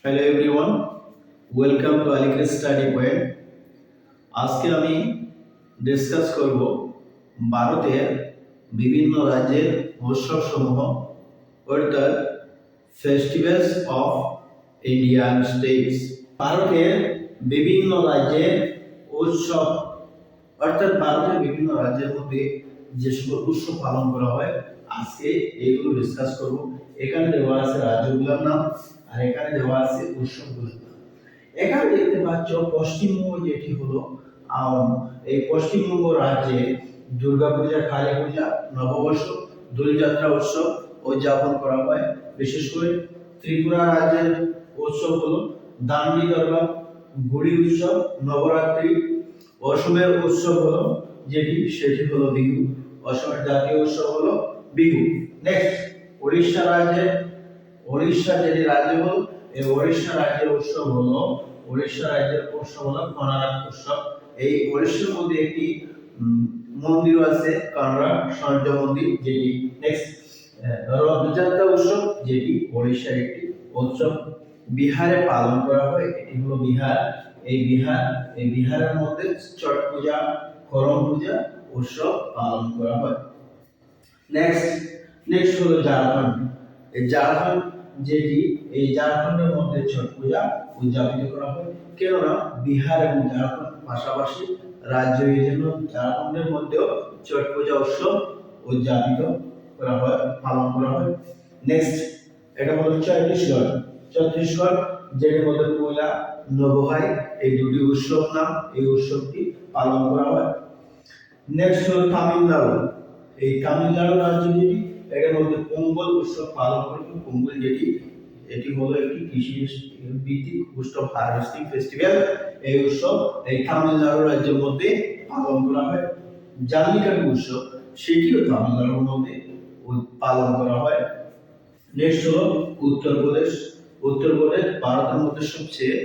Hello everyone, welcome to আলিক্রেস study point. আজকে আমি ডিসকাস করব ভারতের বিভিন্ন রাজ্যের উৎসবসমূহ, অর্থাৎ ফেস্টিভ্যালস অফ ইন্ডিয়ান স্টেটস। ভারতের বিভিন্ন রাজ্যের উৎসব, অর্থাৎ ভারতের বিভিন্ন রাজ্যের মধ্যে যে সকল উৎসব পালন করা হয়, আজকে এইগুলো ডিসকাস করব। এখানে দেওয়া আছে রাজ্যগুলোর নাম, আর এখানে দেওয়া আছে উৎসবগুলোর নাম। এখানে দেখতে পাচ্ছ পশ্চিমবঙ্গ যেটি হলো এই পশ্চিমবঙ্গ রাজ্যে দুর্গাপূজা, কালী পূজা, নববর্ষ, দোলযাত্রা উৎসব উদযাপন করা হয়। বিশেষ করে ত্রিপুরা রাজ্যের উৎসব হলো দান্ডি দরবার, গুড়ি উৎসব, নবরাত্রি। অসমের উৎসব হলো সেটি হলো বিহু। অসমের জাতীয় উৎসব হলো বিহু। নেক্সট, উড়িষ্যা যেটি রাজ্য হলো, এই উড়িষ্যা রাজ্যের উৎসব হলো কোনারক উৎসব। এই উড়িষ্যার মধ্যে একটি মন্দির আছে, কানরা সূর্য মন্দির, যেটি নেক্সট রথযাত্রা উৎসব, যেটি উড়িষ্যার একটি উৎসব। বিহারে পালন করা হয়, এটি হলো বিহার। এই বিহারের মধ্যে ছট পূজা, করম পূজা উৎসব পালন করা হয়। নেক্সট হলো ঝাড়খণ্ড। এই ঝাড়খণ্ডের মধ্যে ছট পূজা উদযাপিত করা হয়। কেননা বিহার এবং ঝাড়খণ্ড পাশাপাশি রাজ্য, এই জন্য ঝাড়খণ্ডের মধ্যেও ছট পূজা উৎসব উদযাপিত করা হয়, পালন করা হয়। নেক্সট, এটা হলো ছত্তিশগড়, যেটির মধ্যে পয়লা নবহাই, এই দুটি উৎসব নাম, এই উৎসবটি পালন করা হয়। নেক্সট হলো তামিলনাড়ু। এই তামিলনাড়ু রাজ্য যেটি, এর মধ্যে পোঙ্গল উৎসব পালন করা হয়। পোঙ্গল এটি হলো একটি কৃষি ভিত্তিক উৎসব, হারভেস্টিং ফেস্টিভ্যাল। এই উৎসব এই তামিলনাড়ু রাজ্যের মধ্যে পালন করা হয়। জাল্লিকাট্টু উৎসব, সেটিও তামিলনাড়ুর মধ্যে পালন করা হয়। নেক্সট হলো উত্তরপ্রদেশ। ভারতের মধ্যে সবচেয়ে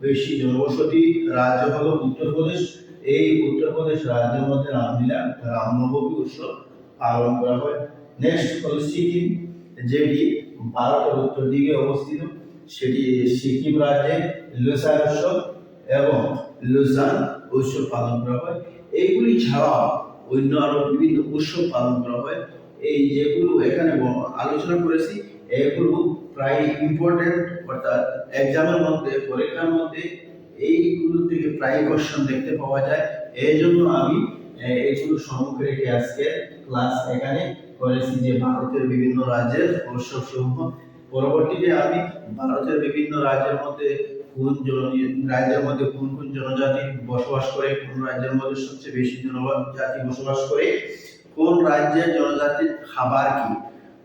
বেশি জনবসতি রাজ্য হলো উত্তরপ্রদেশ। এই উত্তরপ্রদেশ রাজ্যের মধ্যে রামনবমী উৎসব পালন করা হয়। নেক্সট হলো সিকিম, যেটি ভারতের উত্তর দিকে অবস্থিত। সেটি সিকিম রাজ্যে লোসার উৎসব এবং লোসান উৎসব পালন করা হয়। এইগুলি ছাড়াও অন্য আরো বিভিন্ন উৎসব পালন করা হয়। এই যেগুলো এখানে আলোচনা করেছি, এগুলো প্রায় ইম্পর্টেন্ট, অর্থাৎ এক্সামের মধ্যে, পরীক্ষার মধ্যে এইগুলো থেকে প্রায় কোশ্চেন দেখতে পাওয়া যায়। এই জন্য আমি এইগুলো সম্মুখে রেখে আজকে ক্লাস এখানে করেছি, যে ভারতের বিভিন্ন রাজ্যের উৎসব সমূহ। পরবর্তীতে আমি ভারতের বিভিন্ন রাজ্যের মধ্যে কোন কোন জনজাতি বসবাস করে, কোন রাজ্যের মধ্যে সবচেয়ে বেশি জনজাতি বসবাস করে, কোন রাজ্যের জনজাতির খাবার কি,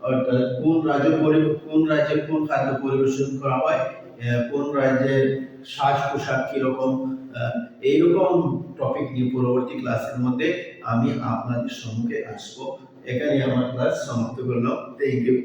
অর্থাৎ কোন রাজ্যে কোন খাদ্য পরিবেশন করা হয়, কোন রাজ্যের সাজ পোশাক কিরকম, এইরকম টপিক নিয়ে পরবর্তী ক্লাসের মধ্যে আমি আপনাদের সম্মুখে আসবো। এখানে আমার ক্লাস সমাপ্ত করলাম। Thank you.